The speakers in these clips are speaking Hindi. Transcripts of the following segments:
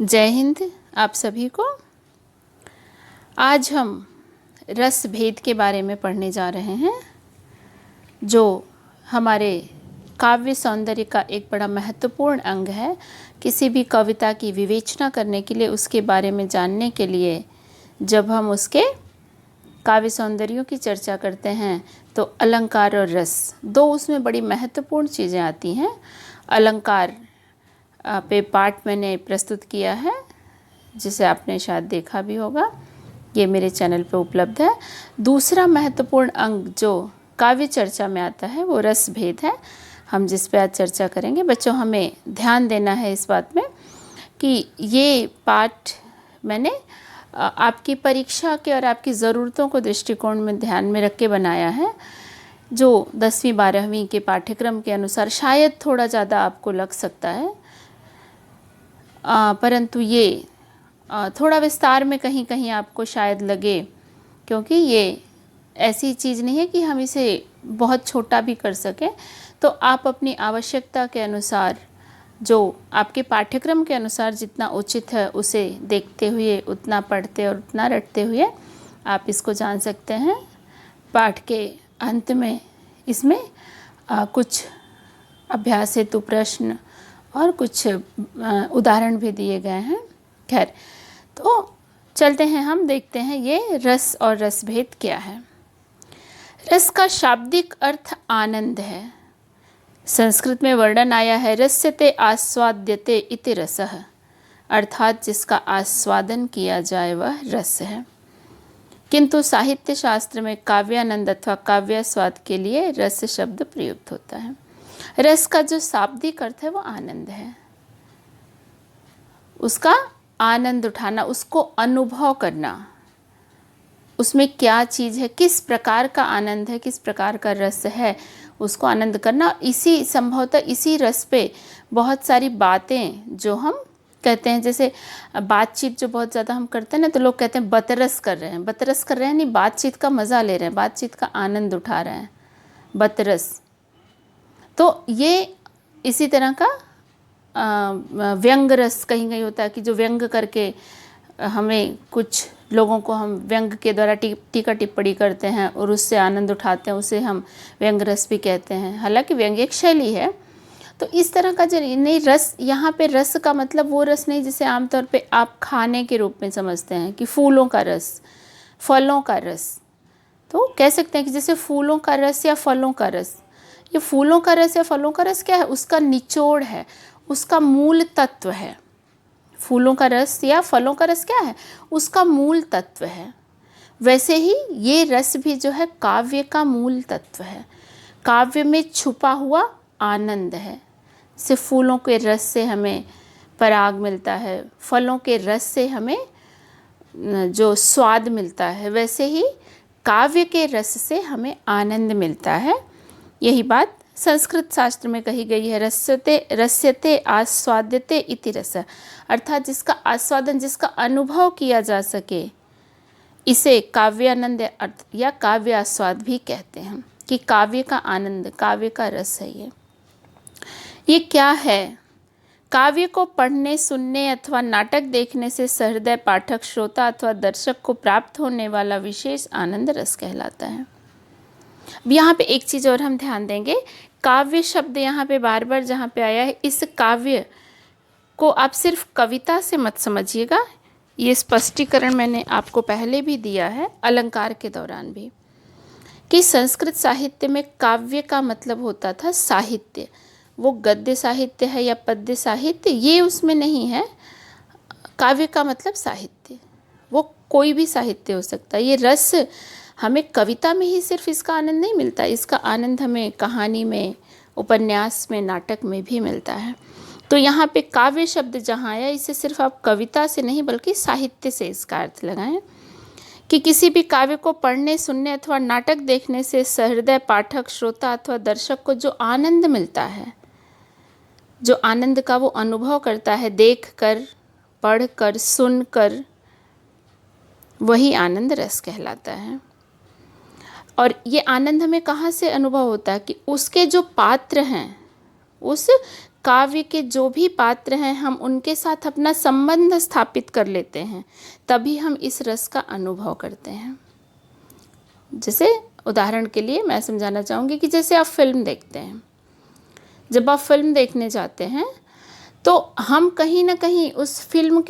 जय हिंद आप सभी को। आज हम रस भेद के बारे में पढ़ने जा रहे हैं, जो हमारे काव्य सौंदर्य का एक बड़ा महत्वपूर्ण अंग है। किसी भी कविता की विवेचना करने के लिए, उसके बारे में जानने के लिए जब हम उसके काव्य सौंदर्यों की चर्चा करते हैं तो अलंकार और रस दो उसमें बड़ी महत्वपूर्ण चीज़ें आती हैं। अलंकार पे पाठ मैंने प्रस्तुत किया है, जिसे आपने शायद देखा भी होगा, ये मेरे चैनल पे उपलब्ध है। दूसरा महत्वपूर्ण अंग जो काव्य चर्चा में आता है वो रस भेद है, हम जिस पे आज चर्चा करेंगे। बच्चों, हमें ध्यान देना है इस बात में कि ये पाठ मैंने आपकी परीक्षा के और आपकी ज़रूरतों को दृष्टिकोण में ध्यान में रख के बनाया है, जो 10वीं 12वीं के पाठ्यक्रम के अनुसार शायद थोड़ा ज़्यादा आपको लग सकता है, परंतु ये थोड़ा विस्तार में कहीं कहीं आपको शायद लगे, क्योंकि ये ऐसी चीज़ नहीं है कि हम इसे बहुत छोटा भी कर सकें। तो आप अपनी आवश्यकता के अनुसार, जो आपके पाठ्यक्रम के अनुसार जितना उचित है उसे देखते हुए, उतना पढ़ते और उतना रटते हुए आप इसको जान सकते हैं। पाठ के अंत में इसमें कुछ अभ्यास हेतु प्रश्न और कुछ उदाहरण भी दिए गए हैं। खैर, तो चलते हैं, हम देखते हैं ये रस और रसभेद क्या है। रस का शाब्दिक अर्थ आनंद है। संस्कृत में वर्णन आया है रस्यते आस्वाद्यते इति रसः, अर्थात जिसका आस्वादन किया जाए वह रस है। किंतु साहित्य शास्त्र में काव्यानंद अथवा काव्यास्वाद के लिए रस शब्द प्रयुक्त होता है। रस का जो शाब्दिक अर्थ है वो आनंद है, उसका आनंद उठाना, उसको अनुभव करना, उसमें क्या चीज़ है, किस प्रकार का आनंद है, किस प्रकार का रस है, उसको आनंद करना। इसी संभवतः इसी रस पे बहुत सारी बातें जो हम कहते हैं, जैसे बातचीत जो बहुत ज़्यादा हम करते हैं ना, तो लोग कहते हैं बतरस कर रहे हैं। बतरस कर रहे हैं नहीं, बातचीत का मज़ा ले रहे हैं, बातचीत का आनंद उठा रहे हैं, बतरस। तो ये इसी तरह का व्यंग रस कहीं कहीं होता है कि जो व्यंग करके हमें, कुछ लोगों को हम व्यंग के द्वारा टीका टिप्पणी करते हैं और उससे आनंद उठाते हैं, उसे हम व्यंग रस भी कहते हैं। हालांकि व्यंग एक शैली है। तो इस तरह का जो नहीं, रस, यहाँ पे रस का मतलब वो रस नहीं जिसे आमतौर पे आप खाने के रूप में समझते हैं कि फूलों का रस, फलों का रस। तो कह सकते हैं कि जैसे फूलों का रस या फलों का रस, ये फूलों का रस या फलों का रस क्या है, उसका निचोड़ है, उसका मूल तत्व है। फूलों का रस या फलों का रस क्या है, उसका मूल तत्व है। वैसे ही ये रस भी जो है काव्य का मूल तत्व है। काव्य में छुपा हुआ आनंद है। सिर्फ फूलों के रस से हमें पराग मिलता है, फलों के रस से हमें जो स्वाद मिलता है, वैसे ही काव्य के रस से हमें आनंद मिलता है। यही बात संस्कृत शास्त्र में कही गई है, रस्यते आस्वाद्यते इति रस, अर्थात जिसका आस्वादन, जिसका अनुभव किया जा सके, इसे काव्यानंद अर्थ या काव्य आस्वाद भी कहते हैं, कि काव्य का आनंद, काव्य का रस है ये क्या है? काव्य को पढ़ने, सुनने अथवा नाटक देखने से सहृदय पाठक, श्रोता अथवा दर्शक को प्राप्त होने वाला विशेष आनंद रस कहलाता है। अब यहाँ पे एक चीज़ और हम ध्यान देंगे, काव्य शब्द यहाँ पे बार बार जहाँ पे आया है, इस काव्य को आप सिर्फ कविता से मत समझिएगा। ये स्पष्टीकरण मैंने आपको पहले भी दिया है, अलंकार के दौरान भी, कि संस्कृत साहित्य में काव्य का मतलब होता था साहित्य। वो गद्य साहित्य है या पद्य साहित्य, ये उसमें नहीं है। काव्य का मतलब साहित्य, वो कोई भी साहित्य हो सकता है। ये रस हमें कविता में ही सिर्फ इसका आनंद नहीं मिलता, इसका आनंद हमें कहानी में, उपन्यास में, नाटक में भी मिलता है। तो यहाँ पे काव्य शब्द जहाँ आया, इसे सिर्फ आप कविता से नहीं बल्कि साहित्य से इसका अर्थ लगाएं, कि किसी भी काव्य को पढ़ने, सुनने अथवा नाटक देखने से सहृदय पाठक, श्रोता अथवा दर्शक को जो आनंद मिलता है, जो आनंद का वो अनुभव करता है, देख कर, पढ़ कर, सुन कर, वही आनंद रस कहलाता है। और ये आनंद हमें कहाँ से अनुभव होता है, कि उसके जो पात्र हैं, उस काव्य के जो भी पात्र हैं हम उनके साथ अपना संबंध स्थापित कर लेते हैं, तभी हम इस रस का अनुभव करते हैं। जैसे उदाहरण के लिए मैं समझाना चाहूँगी कि जैसे आप फिल्म देखते हैं, जब आप फिल्म देखने जाते हैं तो हम कहीं ना कहीं उस फिल्म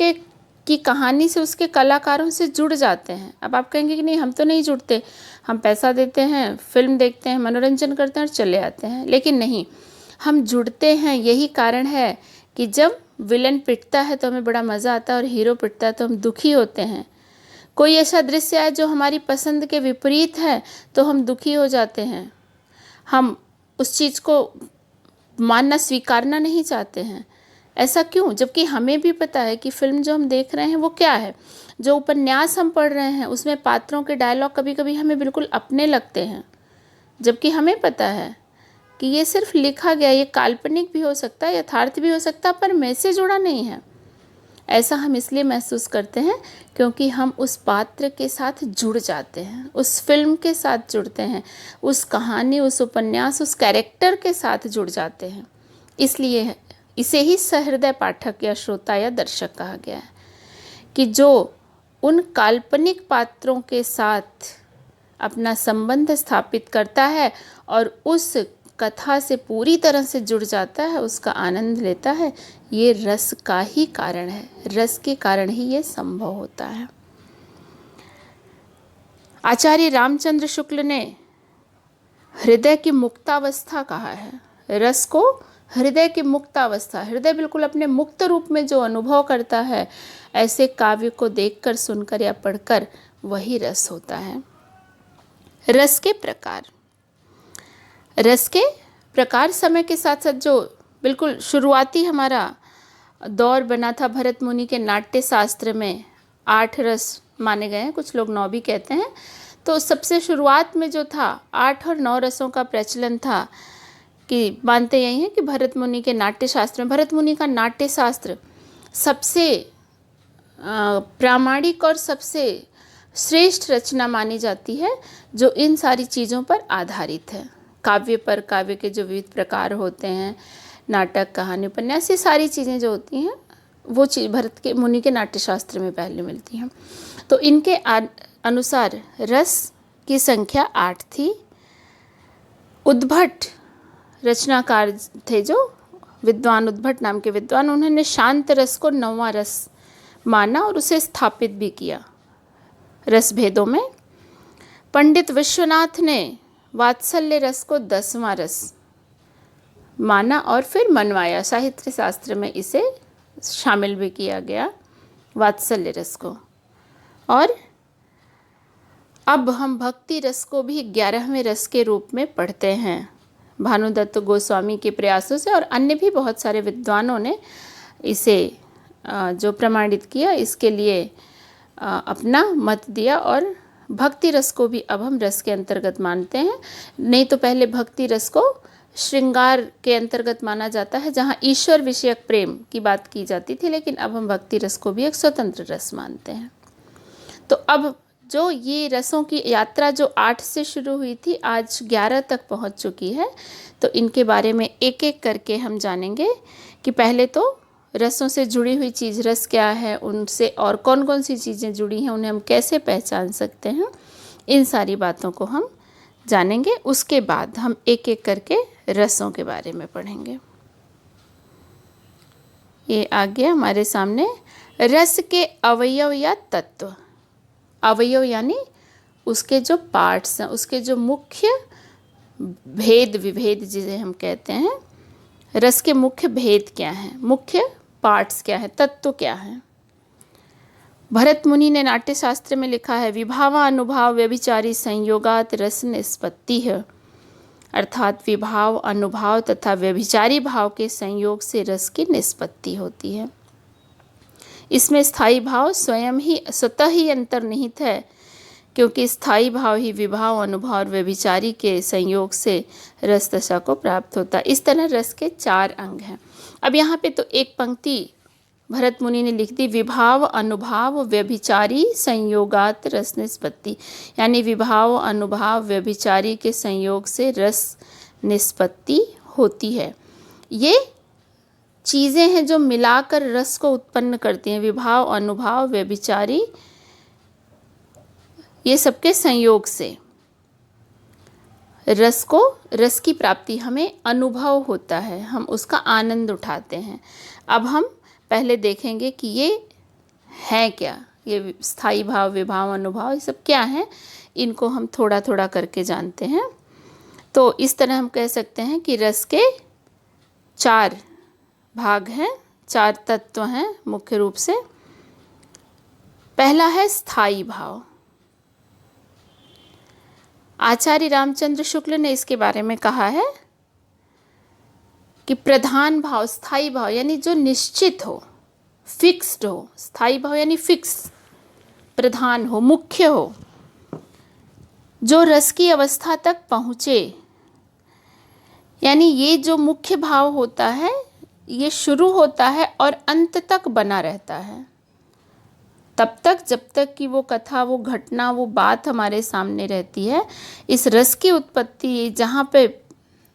की कहानी से, उसके कलाकारों से जुड़ जाते हैं। अब आप कहेंगे कि नहीं, हम तो नहीं जुड़ते, हम पैसा देते हैं, फिल्म देखते हैं, मनोरंजन करते हैं और चले आते हैं। लेकिन नहीं, हम जुड़ते हैं। यही कारण है कि जब विलन पिटता है तो हमें बड़ा मज़ा आता है और हीरो पिटता है तो हम दुखी होते हैं। कोई ऐसा दृश्य है जो हमारी पसंद के विपरीत है तो हम दुखी हो जाते हैं, हम उस चीज़ को मानना, स्वीकारना नहीं चाहते हैं। ऐसा क्यों? जबकि हमें भी पता है कि फिल्म जो हम देख रहे हैं वो क्या है। जो उपन्यास हम पढ़ रहे हैं उसमें पात्रों के डायलॉग कभी कभी हमें बिल्कुल अपने लगते हैं, जबकि हमें पता है कि ये सिर्फ लिखा गया, ये काल्पनिक भी हो सकता है, यथार्थ भी हो सकता है, पर मैं से जुड़ा नहीं है। ऐसा हम इसलिए महसूस करते हैं क्योंकि हम उस पात्र के साथ जुड़ जाते हैं, उस फिल्म के साथ जुड़ते हैं, उस कहानी, उस उपन्यास, उस कैरेक्टर के साथ जुड़ जाते हैं। इसलिए इसे ही सहृदय पाठक या श्रोता या दर्शक कहा गया है, कि जो उन काल्पनिक पात्रों के साथ अपना संबंध स्थापित करता है और उस कथा से पूरी तरह से जुड़ जाता है, उसका आनंद लेता है, ये रस का ही कारण है। रस के कारण ही ये संभव होता है। आचार्य रामचंद्र शुक्ल ने हृदय की मुक्तावस्था कहा है। रस को हृदय की मुक्तावस्था, हृदय बिल्कुल अपने मुक्त रूप में जो अनुभव करता है, ऐसे काव्य को देखकर, सुनकर या पढ़कर, वही रस होता है। रस के प्रकार, रस के प्रकार समय के साथ साथ जो बिल्कुल शुरुआती हमारा दौर बना था भरत मुनि के नाट्य शास्त्र में 8 रस माने गए हैं, कुछ लोग 9 भी कहते हैं। तो सबसे शुरुआत में जो था 8 और 9 रसों का प्रचलन था, कि मानते यही हैं कि भरत मुनि के नाट्य शास्त्र में, भरत मुनि का नाट्य शास्त्र सबसे प्रामाणिक और सबसे श्रेष्ठ रचना मानी जाती है, जो इन सारी चीज़ों पर आधारित है। काव्य पर, काव्य के जो विविध प्रकार होते हैं, नाटक, कहानी, उपन्यास, ये सारी चीज़ें जो होती हैं वो चीज़ भरत के मुनि के नाट्य शास्त्र में पहले मिलती हैं। तो इनके अनुसार रस की संख्या 8 थी। उद्भट रचनाकार थे, जो विद्वान, उद्भट नाम के विद्वान, उन्होंने शांत रस को 9वां रस माना और उसे स्थापित भी किया रस भेदों में। पंडित विश्वनाथ ने वात्सल्य रस को 10वां रस माना और फिर मनवाया, साहित्य शास्त्र में इसे शामिल भी किया गया, वात्सल्य रस को। और अब हम भक्ति रस को भी 11वें रस के रूप में पढ़ते हैं। भानुदत्त गोस्वामी के प्रयासों से और अन्य भी बहुत सारे विद्वानों ने इसे जो प्रमाणित किया, इसके लिए अपना मत दिया और भक्ति रस को भी अब हम रस के अंतर्गत मानते हैं। नहीं तो पहले भक्ति रस को श्रृंगार के अंतर्गत माना जाता है, जहाँ ईश्वर विषयक प्रेम की बात की जाती थी, लेकिन अब हम भक्ति रस को भी एक स्वतंत्र रस मानते हैं। तो अब जो ये रसों की यात्रा जो 8 से शुरू हुई थी, आज 11 तक पहुंच चुकी है। तो इनके बारे में एक एक करके हम जानेंगे कि पहले तो रसों से जुड़ी हुई चीज़ रस क्या है, उनसे और कौन कौन सी चीज़ें जुड़ी हैं, उन्हें हम कैसे पहचान सकते हैं, इन सारी बातों को हम जानेंगे। उसके बाद हम एक एक करके रसों के बारे में पढ़ेंगे। ये आ गया हमारे सामने रस के अवयव या तत्व। अवयव यानी उसके जो पार्ट्स हैं, उसके जो मुख्य भेद विभेद जिसे हम कहते हैं। रस के मुख्य भेद क्या हैं, मुख्य पार्ट्स क्या हैं, तत्व क्या हैं। भरत मुनि ने नाट्य शास्त्र में लिखा है, विभावानुभाव व्यभिचारी संयोगात रस निष्पत्ति है, अर्थात विभाव, अनुभाव तथा व्यभिचारी भाव के संयोग से रस की निष्पत्ति होती है। इसमें स्थायी भाव स्वतः ही अंतर्निहित है, क्योंकि स्थायी भाव ही विभाव, अनुभव और व्यभिचारी के संयोग से रस दशा को प्राप्त होता है। इस तरह रस के 4 अंग हैं। अब यहाँ पे तो एक पंक्ति भरत मुनि ने लिख दी, विभाव, अनुभाव, व्यभिचारी संयोगात रस निष्पत्ति, यानी विभाव, अनुभाव, व्यभिचारी के संयोग से रस निष्पत्ति होती है। ये चीज़ें हैं जो मिलाकर रस को उत्पन्न करती हैं। विभाव, अनुभाव, व्यभिचारी, ये सबके संयोग से रस की प्राप्ति हमें अनुभव होता है, हम उसका आनंद उठाते हैं। अब हम पहले देखेंगे कि ये है क्या, ये स्थायी भाव, विभाव, अनुभव, ये सब क्या हैं, इनको हम थोड़ा थोड़ा करके जानते हैं। तो इस तरह हम कह सकते हैं कि रस के 4 भाग हैं, 4 तत्व हैं मुख्य रूप से। पहला है स्थायी भाव। आचार्य रामचंद्र शुक्ल ने इसके बारे में कहा है कि प्रधान भाव, स्थायी भाव यानी जो निश्चित हो, फिक्स्ड हो। स्थायी भाव यानी फिक्स, प्रधान हो, मुख्य हो, जो रस की अवस्था तक पहुँचे। यानी ये जो मुख्य भाव होता है, ये शुरू होता है और अंत तक बना रहता है, तब तक जब तक कि वो कथा, वो घटना, वो बात हमारे सामने रहती है। इस रस की उत्पत्ति जहाँ पे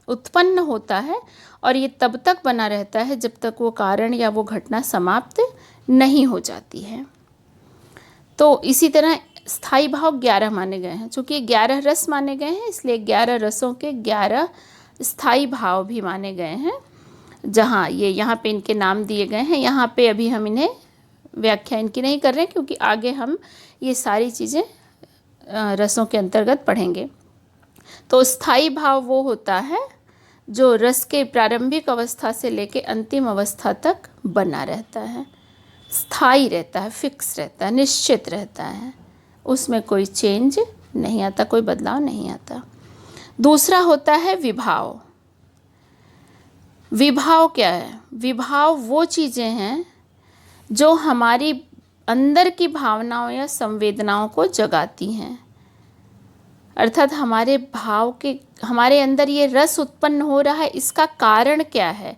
उत्पन्न होता है, और ये तब तक बना रहता है जब तक वो कारण या वो घटना समाप्त नहीं हो जाती है। तो इसी तरह स्थायी भाव 11 माने गए हैं। चूँकि 11 रस माने गए हैं, इसलिए 11 रसों के 11 स्थायी भाव भी माने गए हैं। जहाँ ये यहाँ पे इनके नाम दिए गए हैं, यहाँ पे अभी हम इन्हें व्याख्या इनकी नहीं कर रहे, क्योंकि आगे हम ये सारी चीज़ें रसों के अंतर्गत पढ़ेंगे। तो स्थायी भाव वो होता है जो रस के प्रारंभिक अवस्था से लेकर अंतिम अवस्था तक बना रहता है, स्थायी रहता है, फिक्स रहता है, निश्चित रहता है, उसमें कोई चेंज नहीं आता, कोई बदलाव नहीं आता। दूसरा होता है विभाव। विभाव क्या है? विभाव वो चीज़ें हैं जो हमारी अंदर की भावनाओं या संवेदनाओं को जगाती हैं। अर्थात हमारे अंदर ये रस उत्पन्न हो रहा है, इसका कारण क्या है,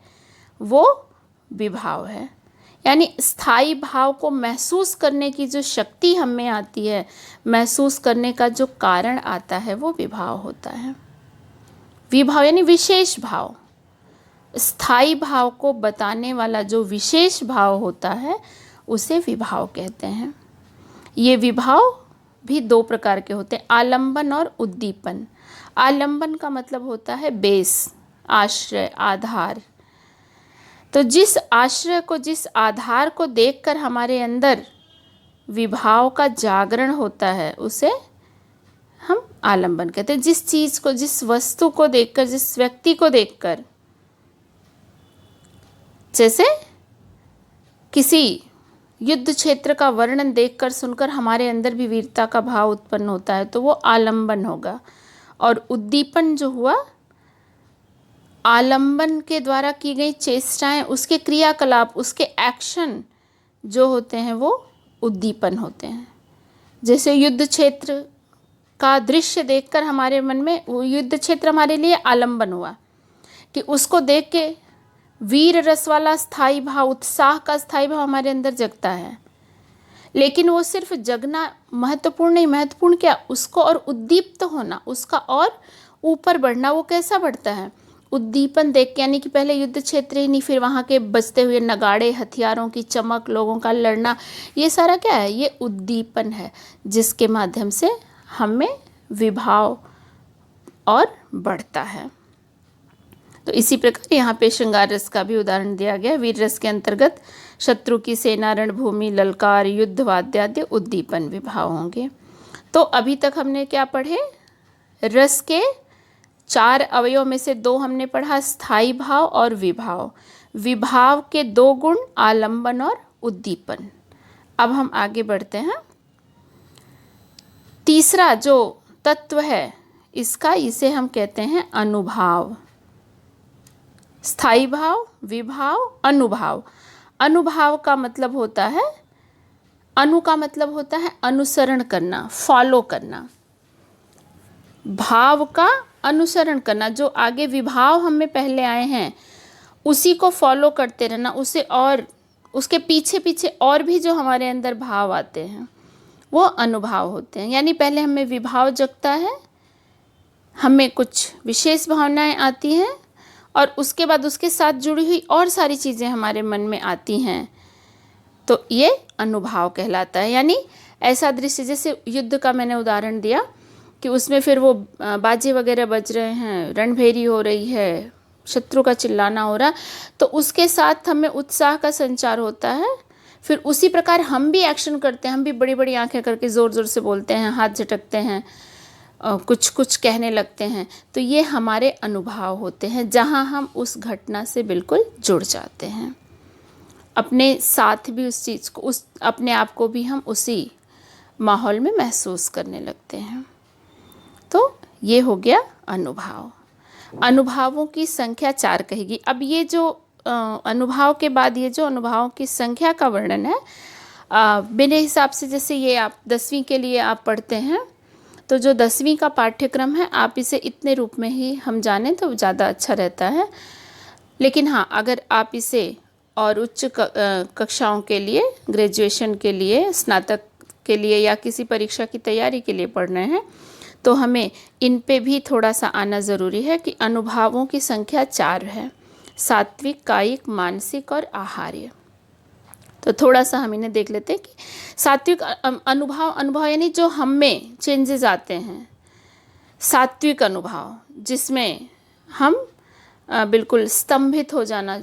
वो विभाव है। यानी स्थायी भाव को महसूस करने की जो शक्ति हम में आती है, महसूस करने का जो कारण आता है, वो विभाव होता है। विभाव यानी विशेष भाव। स्थायी भाव को बताने वाला जो विशेष भाव होता है, उसे विभाव कहते हैं। ये विभाव भी 2 प्रकार के होते हैं, आलंबन और उद्दीपन। आलंबन का मतलब होता है बेस, आश्रय, आधार। तो जिस आश्रय को, जिस आधार को देखकर हमारे अंदर विभाव का जागरण होता है, उसे हम आलंबन कहते हैं। जिस चीज़ को, जिस वस्तु को देखकर, जिस व्यक्ति को देखकर, जैसे किसी युद्ध क्षेत्र का वर्णन देखकर, सुनकर हमारे अंदर भी वीरता का भाव उत्पन्न होता है, तो वो आलंबन होगा। और उद्दीपन जो हुआ, आलंबन के द्वारा की गई चेष्टाएं, उसके क्रियाकलाप, उसके एक्शन जो होते हैं, वो उद्दीपन होते हैं। जैसे युद्ध क्षेत्र का दृश्य देखकर हमारे मन में, वो युद्ध क्षेत्र हमारे लिए आलंबन हुआ कि उसको देख के वीर रस वाला स्थायी भाव, उत्साह का स्थायी भाव हमारे अंदर जगता है। लेकिन वो सिर्फ जगना महत्वपूर्ण नहीं, महत्वपूर्ण क्या, उसको और उद्दीप्त होना, उसका और ऊपर बढ़ना। वो कैसा बढ़ता है? उद्दीपन देख के, यानी कि पहले युद्ध क्षेत्र ही नहीं, फिर वहाँ के बजते हुए नगाड़े, हथियारों की चमक, लोगों का लड़ना, ये सारा क्या है? ये उद्दीपन है, जिसके माध्यम से हमें विभाव और बढ़ता है। तो इसी प्रकार यहाँ पे श्रृंगार रस का भी उदाहरण दिया गया। वीर रस के अंतर्गत शत्रु की सेना, रणभूमि, ललकार, युद्ध, वाद्यादि उद्दीपन विभाव होंगे। तो अभी तक हमने क्या पढ़े? रस के 4 अवयव में से 2 हमने पढ़ा, स्थायी भाव और विभाव। विभाव के 2 गुण, आलंबन और उद्दीपन। अब हम आगे बढ़ते हैं। तीसरा जो तत्व है इसे हम कहते हैं अनुभाव। स्थायी भाव, विभाव, अनुभाव। अनुभाव का मतलब होता है, अनु का मतलब होता है अनुसरण करना, फॉलो करना। भाव का अनुसरण करना, जो आगे विभाव हम में पहले आए हैं उसी को फॉलो करते रहना, उसे और उसके पीछे पीछे और भी जो हमारे अंदर भाव आते हैं वो अनुभाव होते हैं। यानी पहले हमें विभाव जगता है, हमें कुछ विशेष भावनाएं आती हैं और उसके बाद उसके साथ जुड़ी हुई और सारी चीज़ें हमारे मन में आती हैं, तो ये अनुभाव कहलाता है। यानी ऐसा दृश्य, जैसे युद्ध का मैंने उदाहरण दिया कि उसमें फिर वो बाजे वगैरह बज रहे हैं, रणभेरी हो रही है, शत्रु का चिल्लाना हो रहा, तो उसके साथ हमें उत्साह का संचार होता है। फिर उसी प्रकार हम भी एक्शन करते हैं, हम भी बड़ी बड़ी आंखें करके ज़ोर ज़ोर से बोलते हैं, हाथ झटकते हैं, कुछ कुछ कहने लगते हैं। तो ये हमारे अनुभव होते हैं जहाँ हम उस घटना से बिल्कुल जुड़ जाते हैं, अपने साथ भी उस चीज़ को, उस अपने आप को भी हम उसी माहौल में महसूस करने लगते हैं। तो ये हो गया अनुभव। अनुभवों की संख्या 4 कहेगी। अब ये जो अनुभव के बाद ये जो अनुभवों की संख्या का वर्णन है, मेरे हिसाब से जैसे ये आप 10वीं के लिए आप पढ़ते हैं, तो जो 10वीं का पाठ्यक्रम है आप इसे इतने रूप में ही हम जानें तो ज़्यादा अच्छा रहता है। लेकिन हाँ, अगर आप इसे और उच्च कक्षाओं के लिए, ग्रेजुएशन के लिए, स्नातक के लिए या किसी परीक्षा की तैयारी के लिए पढ़ रहे हैं, तो हमें इन पे भी थोड़ा सा आना ज़रूरी है कि अनुभवों की संख्या 4 है, सात्विक, कायिक, मानसिक और आहार्य। तो थोड़ा सा हम इन्हें देख लेते हैं कि सात्विक अनुभव यानी जो हम में चेंजेस आते हैं। सात्विक अनुभव जिसमें हम बिल्कुल स्तंभित हो जाना,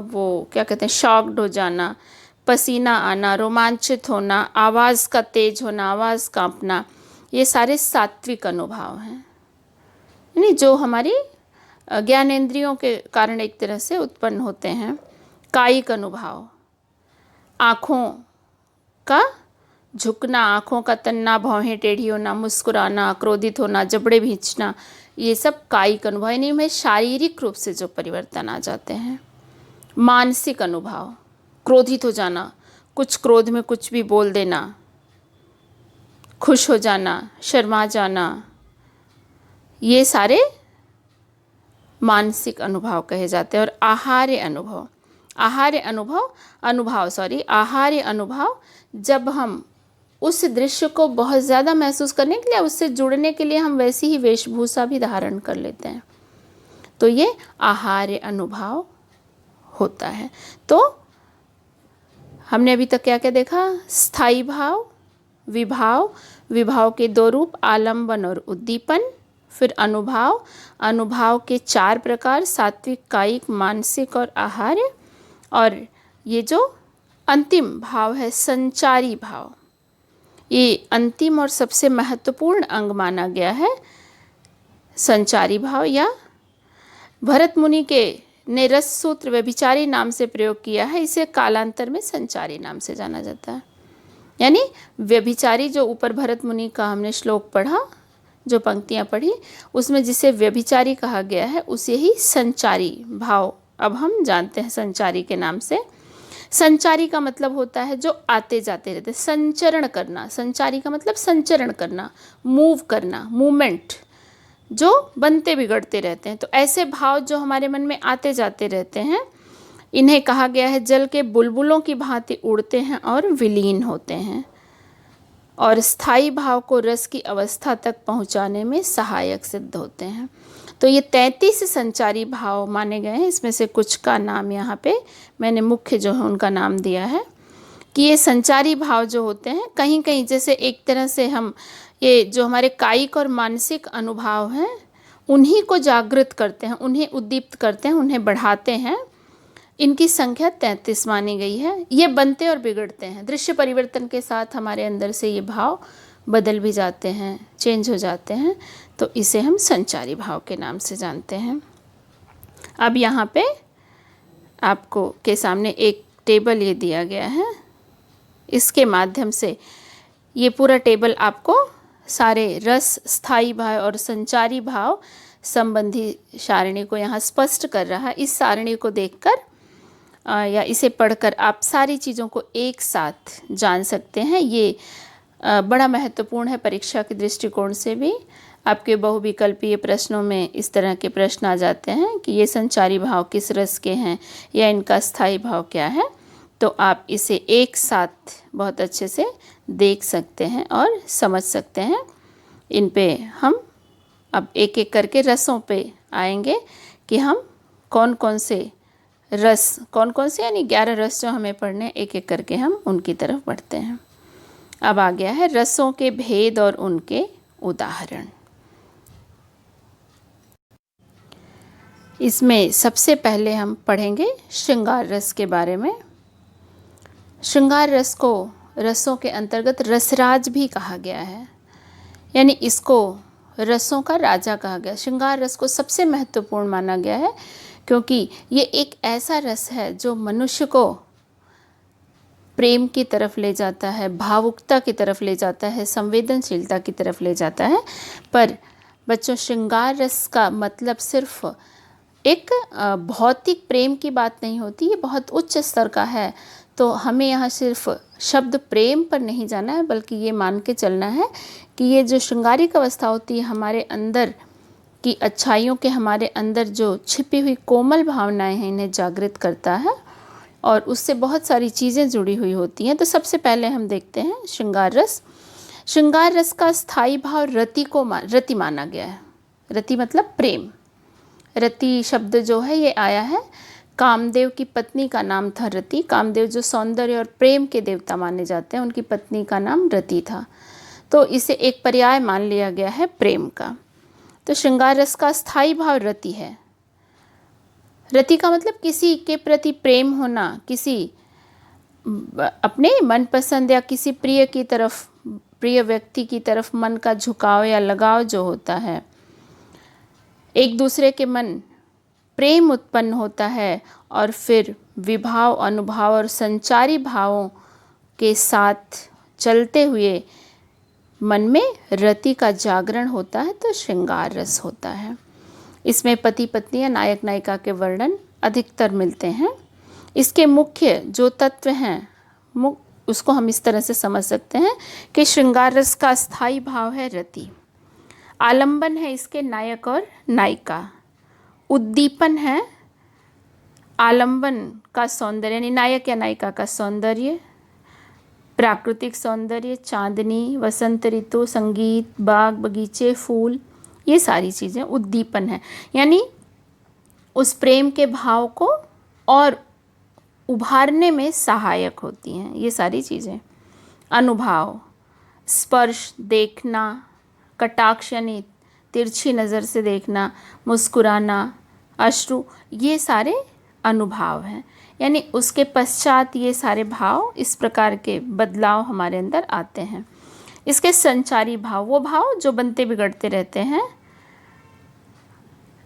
वो क्या कहते हैं, शॉक्ड हो जाना, पसीना आना, रोमांचित होना, आवाज़ का तेज होना, आवाज़ कांपना, ये सारे सात्विक अनुभव हैं। यानी जो हमारी ज्ञानेंद्रियों के कारण एक तरह से उत्पन्न होते हैं। कायिक अनुभव, आँखों का झुकना, आँखों का तनना, भौहें टेढ़ी होना, मुस्कुराना, क्रोधित होना, जबड़े भींचना, ये सब कायिक अनुभव, यानी में शारीरिक रूप से जो परिवर्तन आ जाते हैं। मानसिक अनुभव, क्रोधित हो जाना, कुछ क्रोध में कुछ भी बोल देना, खुश हो जाना, शर्मा जाना, ये सारे मानसिक अनुभव कहे जाते हैं। और आहार्य अनुभव, आहार्य अनुभव जब हम उस दृश्य को बहुत ज़्यादा महसूस करने के लिए, उससे जुड़ने के लिए हम वैसी ही वेशभूषा भी धारण कर लेते हैं, तो ये आहार्य अनुभव होता है। तो हमने अभी तक क्या क्या देखा? स्थायी भाव, विभाव, विभाव के 2 रूप, आलंबन और उद्दीपन। फिर अनुभाव, अनुभाव के 4 प्रकार, सात्विक, कायिक, मानसिक और आहार्य। और ये जो अंतिम भाव है संचारी भाव, ये अंतिम और सबसे महत्वपूर्ण अंग माना गया है। संचारी भाव, या भरत मुनि के ने रस सूत्र व्यभिचारी नाम से प्रयोग किया है, इसे कालांतर में संचारी नाम से जाना जाता है। यानी व्यभिचारी, जो ऊपर भरत मुनि का हमने श्लोक पढ़ा, जो पंक्तियाँ पढ़ी, उसमें जिसे व्यभिचारी कहा गया है उसे ही संचारी भाव अब हम जानते हैं संचारी के नाम से। संचारी का मतलब होता है जो आते जाते रहते, संचरण करना। संचारी का मतलब संचरण करना, मूव करना, मूवमेंट, जो बनते बिगड़ते रहते हैं। तो ऐसे भाव जो हमारे मन में आते जाते रहते हैं, इन्हें कहा गया है जल के बुलबुलों की भांति उड़ते हैं और विलीन होते हैं, और स्थायी भाव को रस की अवस्था तक पहुंचाने में सहायक सिद्ध होते हैं। तो ये 33 संचारी भाव माने गए हैं। इसमें से कुछ का नाम यहाँ पे मैंने मुख्य जो है उनका नाम दिया है कि ये संचारी भाव जो होते हैं, कहीं कहीं जैसे एक तरह से हम ये जो हमारे कायिक और मानसिक अनुभव हैं उन्हीं को जागृत करते हैं, उन्हें उद्दीप्त करते हैं, उन्हें बढ़ाते हैं। इनकी संख्या 33 मानी गई है। ये बनते और बिगड़ते हैं, दृश्य परिवर्तन के साथ हमारे अंदर से ये भाव बदल भी जाते हैं, चेंज हो जाते हैं, तो इसे हम संचारी भाव के नाम से जानते हैं। अब यहाँ पे आपको के सामने एक टेबल ये दिया गया है, इसके माध्यम से ये पूरा टेबल आपको सारे रस, स्थायी भाव और संचारी भाव संबंधी सारणी को यहाँ स्पष्ट कर रहा है। इस सारणी को देखकर या इसे पढ़कर आप सारी चीज़ों को एक साथ जान सकते हैं। ये बड़ा महत्वपूर्ण है परीक्षा के दृष्टिकोण से भी। आपके बहुविकल्पीय प्रश्नों में इस तरह के प्रश्न आ जाते हैं कि ये संचारी भाव किस रस के हैं या इनका स्थायी भाव क्या है, तो आप इसे एक साथ बहुत अच्छे से देख सकते हैं और समझ सकते हैं। इन पे हम अब एक एक करके रसों पे आएंगे कि हम कौन कौन से रस, कौन कौन से यानी 11 रस जो हमें पढ़ने, एक एक करके हम उनकी तरफ बढ़ते हैं। अब आ गया है रसों के भेद और उनके उदाहरण। इसमें सबसे पहले हम पढ़ेंगे श्रृंगार रस के बारे में। श्रृंगार रस को रसों के अंतर्गत रसराज भी कहा गया है, यानी इसको रसों का राजा कहा गया। श्रृंगार रस को सबसे महत्वपूर्ण माना गया है क्योंकि ये एक ऐसा रस है जो मनुष्य को प्रेम की तरफ ले जाता है, भावुकता की तरफ ले जाता है, संवेदनशीलता की तरफ ले जाता है। पर बच्चों, श्रृंगार रस का मतलब सिर्फ एक भौतिक प्रेम की बात नहीं होती, ये बहुत उच्च स्तर का है। तो हमें यहाँ सिर्फ शब्द प्रेम पर नहीं जाना है, बल्कि ये मान के चलना है कि ये जो श्रृंगारिक अवस्था होती है, हमारे अंदर की अच्छाइयों के, हमारे अंदर जो छिपी हुई कोमल भावनाएं हैं, इन्हें जागृत करता है और उससे बहुत सारी चीज़ें जुड़ी हुई होती हैं। तो सबसे पहले हम देखते हैं श्रृंगार रस। श्रृंगार रस का स्थायी भाव रति माना गया है। रति मतलब प्रेम। रति शब्द जो है ये आया है, कामदेव की पत्नी का नाम था रति। कामदेव जो सौंदर्य और प्रेम के देवता माने जाते हैं, उनकी पत्नी का नाम रति था। तो इसे एक पर्याय मान लिया गया है प्रेम का। तो श्रृंगार रस का स्थायी भाव रति है। रति का मतलब किसी के प्रति प्रेम होना, किसी अपने मनपसंद या किसी प्रिय की तरफ, प्रिय व्यक्ति की तरफ मन का झुकाव या लगाव जो होता है। एक दूसरे के मन प्रेम उत्पन्न होता है और फिर विभाव, अनुभाव और संचारी भावों के साथ चलते हुए मन में रति का जागरण होता है, तो श्रृंगार रस होता है। इसमें पति पत्नी या नायक नायिका के वर्णन अधिकतर मिलते हैं। इसके मुख्य जो तत्व हैं उसको हम इस तरह से समझ सकते हैं कि श्रृंगार रस का स्थायी भाव है रति, आलंबन है इसके नायक और नायिका, उद्दीपन है आलंबन का सौंदर्य यानी नायक या नायिका का सौंदर्य, प्राकृतिक सौंदर्य, चांदनी, वसंत ऋतु, संगीत, बाग बगीचे, फूल, ये सारी चीज़ें उद्दीपन है, यानी उस प्रेम के भाव को और उभारने में सहायक होती हैं ये सारी चीज़ें। अनुभाव, स्पर्श, देखना, कटाक्ष यानी तिरछी नज़र से देखना, मुस्कुराना, अश्रु, ये सारे अनुभाव हैं। यानी उसके पश्चात ये सारे भाव, इस प्रकार के बदलाव हमारे अंदर आते हैं। इसके संचारी भाव, वो भाव जो बनते बिगड़ते रहते हैं।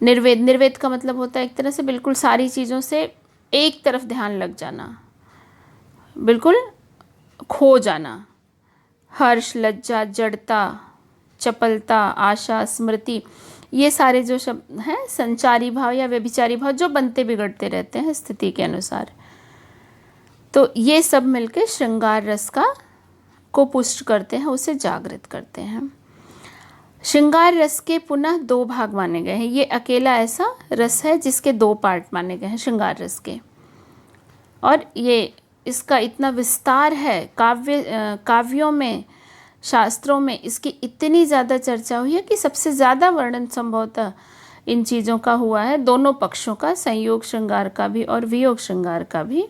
निर्वेद, निर्वेद का मतलब होता है एक तरह से बिल्कुल सारी चीज़ों से एक तरफ ध्यान लग जाना, बिल्कुल खो जाना। हर्ष, लज्जा, जड़ता, चपलता, आशा, स्मृति, ये सारे जो शब्द हैं संचारी भाव या व्यभिचारी भाव जो बनते बिगड़ते रहते हैं स्थिति के अनुसार। तो ये सब मिलकर श्रृंगार रस को पुष्ट करते हैं, उसे जागृत करते हैं। श्रृंगार रस के पुनः 2 भाग माने गए हैं। ये अकेला ऐसा रस है जिसके 2 पार्ट माने गए हैं श्रृंगार रस के, और ये इसका इतना विस्तार है, काव्यों में, शास्त्रों में इसकी इतनी ज़्यादा चर्चा हुई है कि सबसे ज़्यादा वर्णन संभवतः इन चीज़ों का हुआ है, दोनों पक्षों का, संयोग श्रृंगार का भी और वियोग श्रृंगार का भी।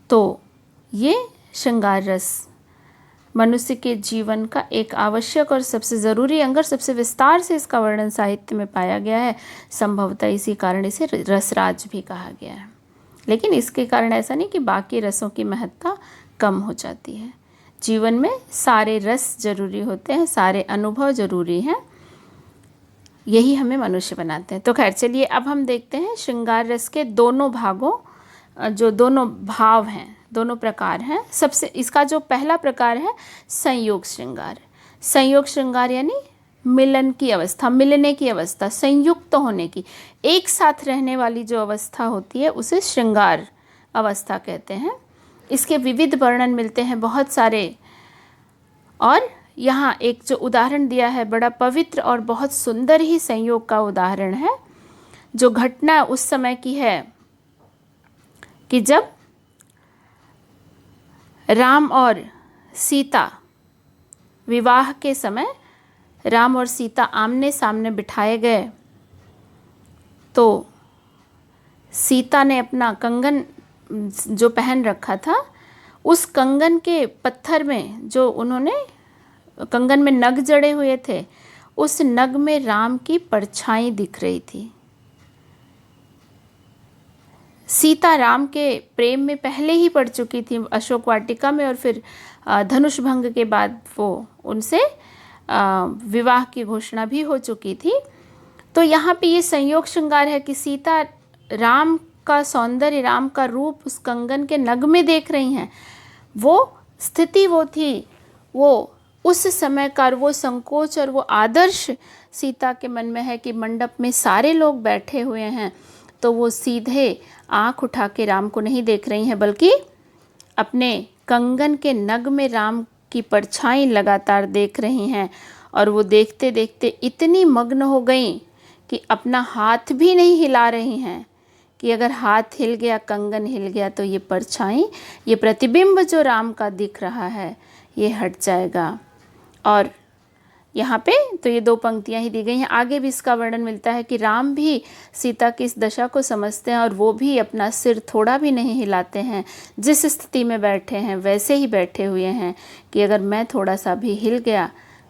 तो ये श्रृंगार रस मनुष्य के जीवन का एक आवश्यक और सबसे ज़रूरी अंग, सबसे विस्तार से इसका वर्णन साहित्य में पाया गया है। संभवतः इसी कारण इसे रसराज भी कहा गया है। लेकिन इसके कारण ऐसा नहीं कि बाकी रसों की महत्ता कम हो जाती है। जीवन में सारे रस जरूरी होते हैं, सारे अनुभव जरूरी हैं, यही हमें मनुष्य बनाते हैं। तो खैर चलिए अब हम देखते हैं श्रृंगार रस के दोनों भागों, जो दोनों भाव हैं, दोनों प्रकार हैं। सबसे इसका जो पहला प्रकार है संयोग श्रृंगार। संयोग श्रृंगार यानी मिलन की अवस्था, मिलने की अवस्था, संयुक्त होने की, एक साथ रहने वाली जो अवस्था होती है उसे श्रृंगार अवस्था कहते हैं। इसके विविध वर्णन मिलते हैं बहुत सारे, और यहाँ एक जो उदाहरण दिया है बड़ा पवित्र और बहुत सुंदर ही संयोग का उदाहरण है। जो घटना उस समय की है कि जब राम और सीता विवाह के समय राम और सीता आमने सामने बिठाए गए, तो सीता ने अपना कंगन जो पहन रखा था, उस कंगन के पत्थर में जो उन्होंने कंगन में नग जड़े हुए थे, उस नग में राम की परछाई दिख रही थी। सीता राम के प्रेम में पहले ही पड़ चुकी थी अशोक वाटिका में, और फिर धनुष भंग के बाद वो उनसे विवाह की घोषणा भी हो चुकी थी। तो यहाँ पे ये संयोग श्रृंगार है कि सीता राम का सौंदर्य, राम का रूप उस कंगन के नग में देख रही हैं। वो स्थिति वो थी, वो उस समय का वो संकोच और वो आदर्श सीता के मन में है कि मंडप में सारे लोग बैठे हुए हैं, तो वो सीधे आँख उठा के राम को नहीं देख रही हैं, बल्कि अपने कंगन के नग में राम की परछाई लगातार देख रही हैं। और वो देखते देखते इतनी मग्न हो गई कि अपना हाथ भी नहीं हिला रही हैं, कि अगर हाथ हिल गया, कंगन हिल गया, तो ये परछाई, ये प्रतिबिंब जो राम का दिख रहा है, ये हट जाएगा। और यहाँ पे तो ये 2 पंक्तियाँ ही दी गई हैं। आगे भी इसका वर्णन मिलता है कि राम भी सीता की इस दशा को समझते हैं और वो भी अपना सिर थोड़ा भी नहीं हिलाते हैं। जिस स्थिति में बैठे हैं वैसे ही बैठे हुए हैं कि अगर मैं थोड़ा सा भी हिल गया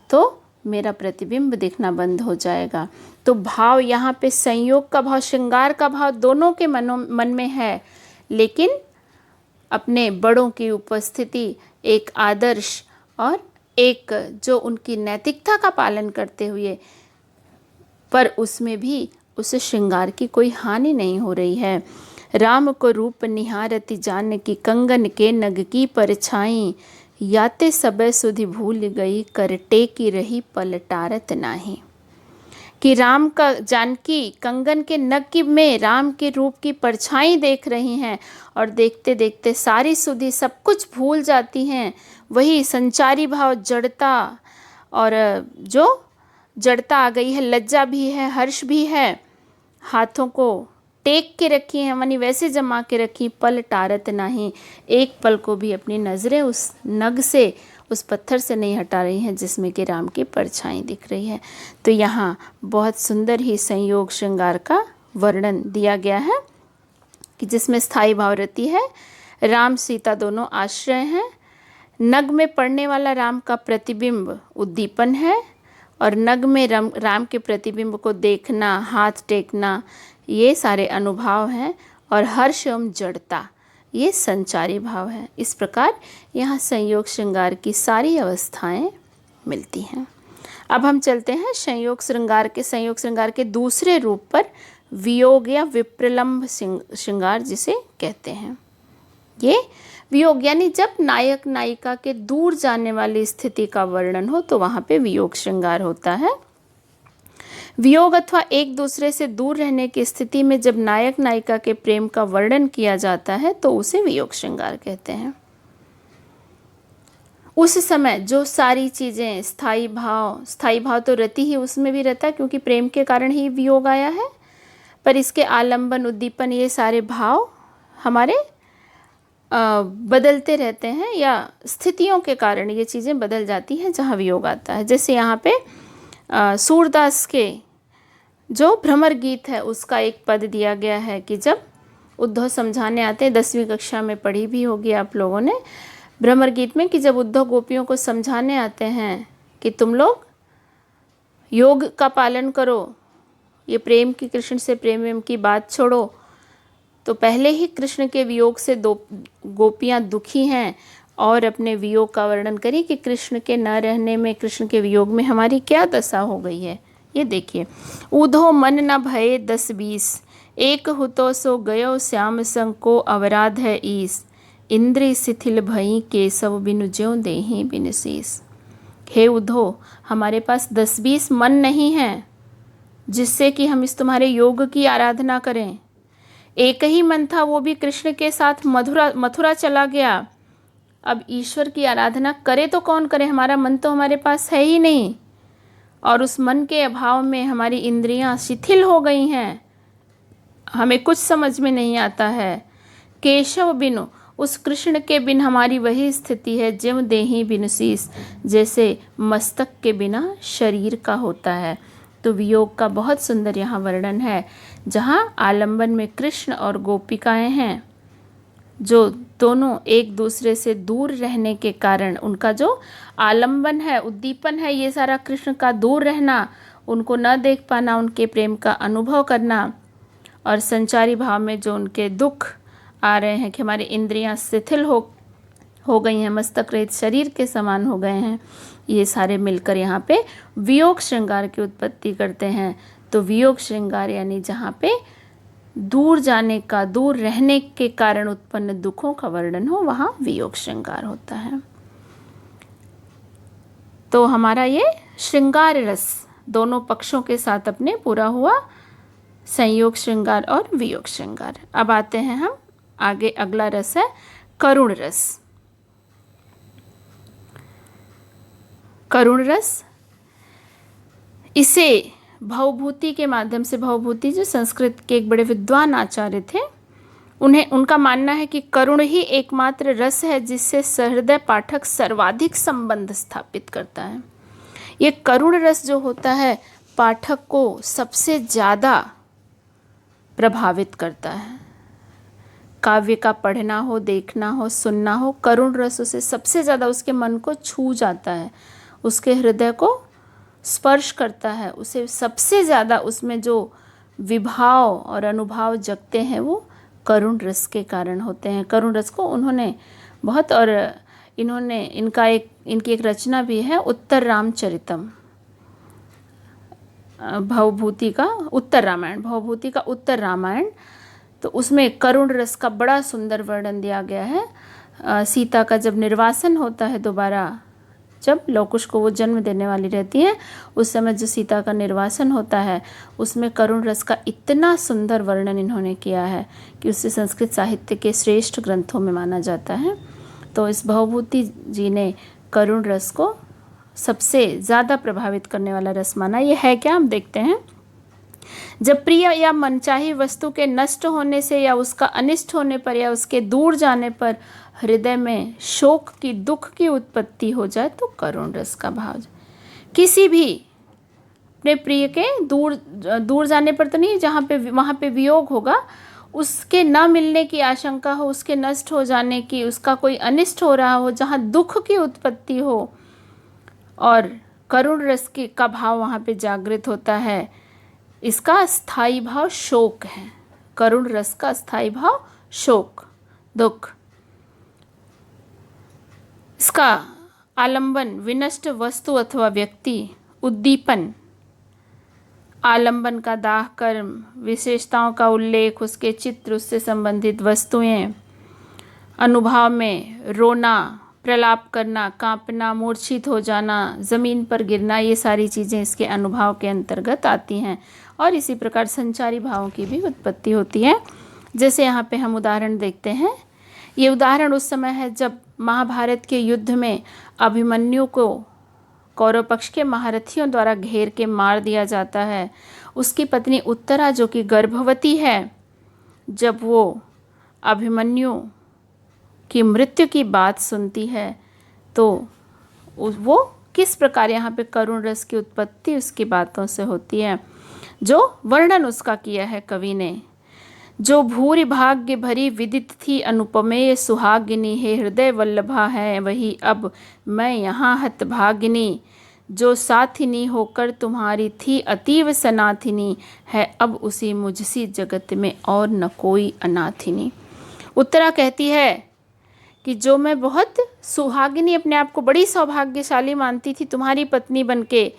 तो मेरा प्रतिबिंब दिखना बंद हो जाएगा। तो भाव यहाँ पे संयोग का भाव, श्रृंगार का भाव दोनों के मन में है, लेकिन अपने बड़ों की उपस्थिति, एक आदर्श और एक जो उनकी नैतिकता का पालन करते हुए, पर उसमें भी उस श्रृंगार की कोई हानि नहीं हो रही है। राम को रूप निहारति जान की कंगन के नग की परछाई, याते सबे सुधि भूल गई करटे की रही पलटारत नाही। कि राम का, जानकी कंगन के नग की में राम के रूप की परछाई देख रही हैं और देखते देखते सारी सुधि सब कुछ भूल जाती हैं। वही संचारी भाव, जड़ता, और जो जड़ता आ गई है, लज्जा भी है, हर्ष भी है, हाथों को टेक के रखी हैं, मानी वैसे जमा के रखी, पल टारत नहीं, एक पल को भी अपनी नज़रें उस नग से, उस पत्थर से नहीं हटा रही हैं जिसमें कि राम की परछाई दिख रही है। तो यहाँ बहुत सुंदर ही संयोग श्रृंगार का वर्णन दिया गया है कि जिसमें स्थायी भाव रहती है, राम सीता दोनों आश्रय हैं, नग में पड़ने वाला राम का प्रतिबिंब उद्दीपन है, और नग में राम के प्रतिबिंब को देखना, हाथ टेकना, ये सारे अनुभाव हैं, और हर्ष एवं जड़ता ये संचारी भाव है। इस प्रकार यहाँ संयोग श्रृंगार की सारी अवस्थाएं मिलती हैं। अब हम चलते हैं संयोग श्रृंगार के दूसरे रूप पर, वियोग या विप्रलम्भ श्रृंगार जिसे कहते हैं। ये वियोग यानी जब नायक नायिका के दूर जाने वाली स्थिति का वर्णन हो तो वहाँ पे वियोग श्रृंगार होता है। वियोग अथवा एक दूसरे से दूर रहने की स्थिति में जब नायक नायिका के प्रेम का वर्णन किया जाता है तो उसे वियोग श्रृंगार कहते हैं। उस समय जो सारी चीज़ें, स्थायी भाव तो रति ही उसमें भी रहता है क्योंकि प्रेम के कारण ही वियोग आया है, पर इसके आलंबन, उद्दीपन, ये सारे भाव हमारे बदलते रहते हैं, या स्थितियों के कारण ये चीज़ें बदल जाती हैं जहाँ वियोग आता है। जैसे यहाँ पे सूरदास के जो भ्रमर गीत है उसका एक पद दिया गया है कि जब उद्धव समझाने आते हैं, 10वीं कक्षा में पढ़ी भी होगी आप लोगों ने भ्रमर गीत में, कि जब उद्धव गोपियों को समझाने आते हैं कि तुम लोग योग का पालन करो, ये प्रेम की, कृष्ण से प्रेम की बात छोड़ो, तो पहले ही कृष्ण के वियोग से 2 गोपियाँ दुखी हैं और अपने वियोग का वर्णन करी कि कृष्ण के न रहने में, कृष्ण के वियोग में हमारी क्या दशा हो गई है। ये देखिए, ऊधो मन न भये 10-20, एक हुतो सो गयो श्याम संग को अवराध है ईस, इंद्री शिथिल भई केशव बिनु ज्यों देहि बिन शीस। हे उद्धव, हमारे पास 10-20 मन नहीं है जिससे कि हम इस तुम्हारे योग की आराधना करें। एक ही मन था, वो भी कृष्ण के साथ मथुरा चला गया। अब ईश्वर की आराधना करे तो कौन करे, हमारा मन तो हमारे पास है ही नहीं, और उस मन के अभाव में हमारी इंद्रियां शिथिल हो गई हैं, हमें कुछ समझ में नहीं आता है। केशव बिनु, उस कृष्ण के बिन हमारी वही स्थिति है, ज्यों देहि बिनु शीस, जैसे मस्तक के बिना शरीर का होता है। तो वियोग का बहुत सुंदर यहाँ वर्णन है, जहाँ आलंबन में कृष्ण और गोपिकाएं हैं, जो दोनों एक दूसरे से दूर रहने के कारण उनका जो आलंबन है, उद्दीपन है, ये सारा कृष्ण का दूर रहना, उनको न देख पाना, उनके प्रेम का अनुभव करना, और संचारी भाव में जो उनके दुख आ रहे हैं कि हमारी इंद्रियां शिथिल हो गई हैं, मस्तक रहित शरीर के समान हो गए हैं, ये सारे मिलकर यहाँ पे वियोग श्रृंगार की उत्पत्ति करते हैं। तो वियोग श्रृंगार यानी जहाँ पे दूर जाने का, दूर रहने के कारण उत्पन्न दुखों का वर्णन हो, वहाँ वियोग श्रृंगार होता है। तो हमारा ये श्रृंगार रस दोनों पक्षों के साथ अपने पूरा हुआ, संयोग श्रृंगार और वियोग श्रृंगार। अब आते हैं हम आगे, अगला रस है करुण रस। करुण रस, इसे भवभूति के माध्यम से, भवभूति जो संस्कृत के एक बड़े विद्वान आचार्य थे, उनका मानना है कि करुण ही एकमात्र रस है जिससे सहृदय पाठक सर्वाधिक संबंध स्थापित करता है। ये करुण रस जो होता है पाठक को सबसे ज़्यादा प्रभावित करता है। काव्य का पढ़ना हो, देखना हो, सुनना हो, करुण रस उसे सबसे ज़्यादा उसके मन को छू जाता है, उसके हृदय को स्पर्श करता है, उसे सबसे ज़्यादा उसमें जो विभाव और अनुभाव जगते हैं वो करुण रस के कारण होते हैं। करुण रस को उन्होंने बहुत, और इनकी एक रचना भी है उत्तर रामचरितम, भवभूति का उत्तर रामायण, भवभूति का उत्तर रामायण। तो उसमें करुण रस का बड़ा सुंदर वर्णन दिया गया है। सीता का जब निर्वासन होता है दोबारा, जब लवकुश को वो जन्म देने वाली रहती है, उस समय जो सीता का निर्वासन होता है, उसमें करुण रस का इतना सुंदर वर्णन इन्होंने किया है कि उसे संस्कृत साहित्य के श्रेष्ठ ग्रंथों में माना जाता है। तो इस भवभूति जी ने करुण रस को सबसे ज़्यादा प्रभावित करने वाला रस माना। ये है क्या, हम देखते हैं। जब प्रिय या मनचाही वस्तु के नष्ट होने से या उसका अनिष्ट होने पर या उसके दूर जाने पर हृदय में शोक की, दुख की उत्पत्ति हो जाए तो करुण रस का भाव। किसी भी अपने प्रिय के दूर जाने पर तो नहीं, वहाँ पे वियोग होगा, उसके न मिलने की आशंका हो, उसके नष्ट हो जाने की, उसका कोई अनिष्ट हो रहा हो, जहाँ दुख की उत्पत्ति हो, और करुण रस का भाव वहाँ पे जागृत होता है। इसका स्थायी भाव शोक है। करुण रस का स्थायी भाव शोक, दुख। इसका आलंबन विनष्ट वस्तु अथवा व्यक्ति, उद्दीपन, आलंबन का दाह कर्म, विशेषताओं का उल्लेख, उसके चित्र, उससे संबंधित वस्तुएं, अनुभाव में रोना, प्रलाप करना, कांपना, मूर्छित हो जाना, ज़मीन पर गिरना, ये सारी चीज़ें इसके अनुभाव के अंतर्गत आती हैं। और इसी प्रकार संचारी भावों की भी उत्पत्ति होती है। जैसे यहाँ पे हम उदाहरण देखते हैं। ये उदाहरण उस समय है जब महाभारत के युद्ध में अभिमन्यु को कौरव पक्ष के महारथियों द्वारा घेर के मार दिया जाता है। उसकी पत्नी उत्तरा जो कि गर्भवती है, जब वो अभिमन्यु की मृत्यु की बात सुनती है तो वो किस प्रकार यहाँ पे करुण रस की उत्पत्ति उसकी बातों से होती है, जो वर्णन उसका किया है कवि ने। जो भूरि भाग्य भरी विदित थी अनुपमेय सुहागिनी, हे हृदय वल्लभा है वही अब मैं यहाँ हतभागिनी। जो साथिनी होकर तुम्हारी थी अतीव सनाथिनी, है अब उसी मुझसी जगत में और न कोई अनाथिनी। उत्तरा कहती है कि जो मैं बहुत सुहागिनी, अपने आप को बड़ी सौभाग्यशाली मानती थी तुम्हारी पत्नी बनके,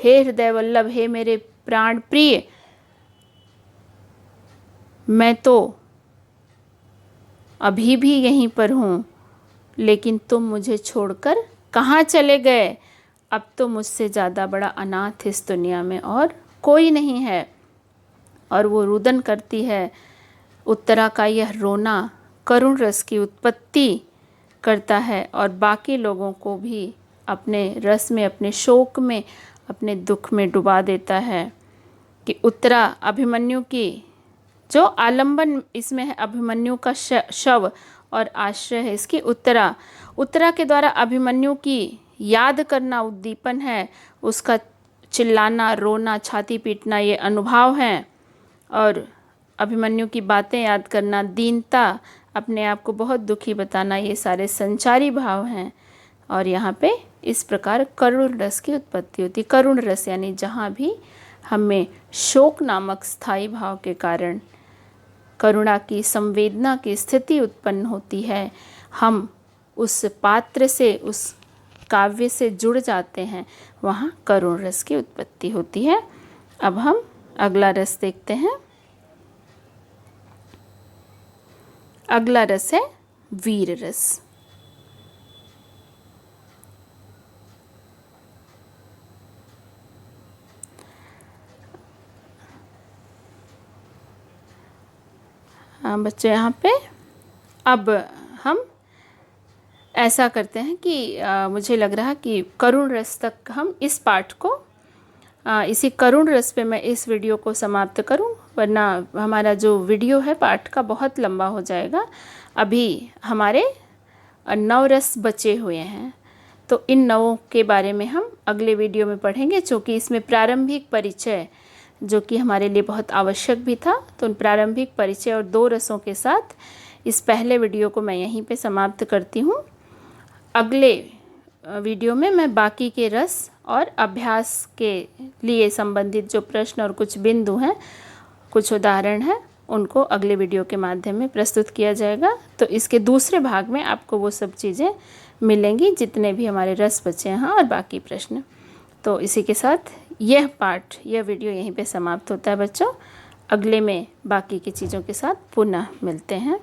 हे हृदय वल्लभ, हे मेरे प्राण प्रिय, मैं तो अभी भी यहीं पर हूँ, लेकिन तुम मुझे छोड़कर कहाँ चले गए। अब तो मुझसे ज़्यादा बड़ा अनाथ इस दुनिया में और कोई नहीं है। और वो रुदन करती है। उत्तरा का यह रोना करुण रस की उत्पत्ति करता है और बाकी लोगों को भी अपने रस में, अपने शोक में, अपने दुख में डुबा देता है। कि उत्तरा अभिमन्यु की जो आलंबन इसमें है, अभिमन्यु का शव और आश्रय है इसकी उत्तरा के द्वारा अभिमन्यु की याद करना उद्दीपन है, उसका चिल्लाना, रोना, छाती पीटना ये अनुभव हैं। और अभिमन्यु की बातें याद करना, दीनता, अपने आप को बहुत दुखी बताना, ये सारे संचारी भाव हैं। और यहाँ पे इस प्रकार करुण रस की उत्पत्ति होती। करुण रस यानी जहाँ भी हमें शोक नामक स्थायी भाव के कारण करुणा की, संवेदना की स्थिति उत्पन्न होती है, हम उस पात्र से, उस काव्य से जुड़ जाते हैं, वहाँ करुण रस की उत्पत्ति होती है। अब हम अगला रस देखते हैं। अगला रस है वीर रस। हाँ बच्चे, यहाँ पे अब हम ऐसा करते हैं कि मुझे लग रहा कि करुण रस तक हम इस पाठ को, इसी करुण रस पे मैं इस वीडियो को समाप्त करूं, वरना हमारा जो वीडियो है पाठ का बहुत लंबा हो जाएगा। अभी हमारे 9 रस बचे हुए हैं, तो इन 9 के बारे में हम अगले वीडियो में पढ़ेंगे, क्योंकि इसमें प्रारंभिक परिचय जो कि हमारे लिए बहुत आवश्यक भी था। तो उन प्रारंभिक परिचय और 2 रसों के साथ इस पहले वीडियो को मैं यहीं पे समाप्त करती हूँ। अगले वीडियो में मैं बाकी के रस और अभ्यास के लिए संबंधित जो प्रश्न और कुछ बिंदु हैं, कुछ उदाहरण हैं, उनको अगले वीडियो के माध्यम में प्रस्तुत किया जाएगा। तो इसके दूसरे भाग में आपको वो सब चीज़ें मिलेंगी जितने भी हमारे रस बचे हैं और बाकी प्रश्न। तो इसी के साथ यह पाठ, यह वीडियो यहीं पे समाप्त होता है बच्चों। अगले में बाकी की चीज़ों के साथ पुनः मिलते हैं।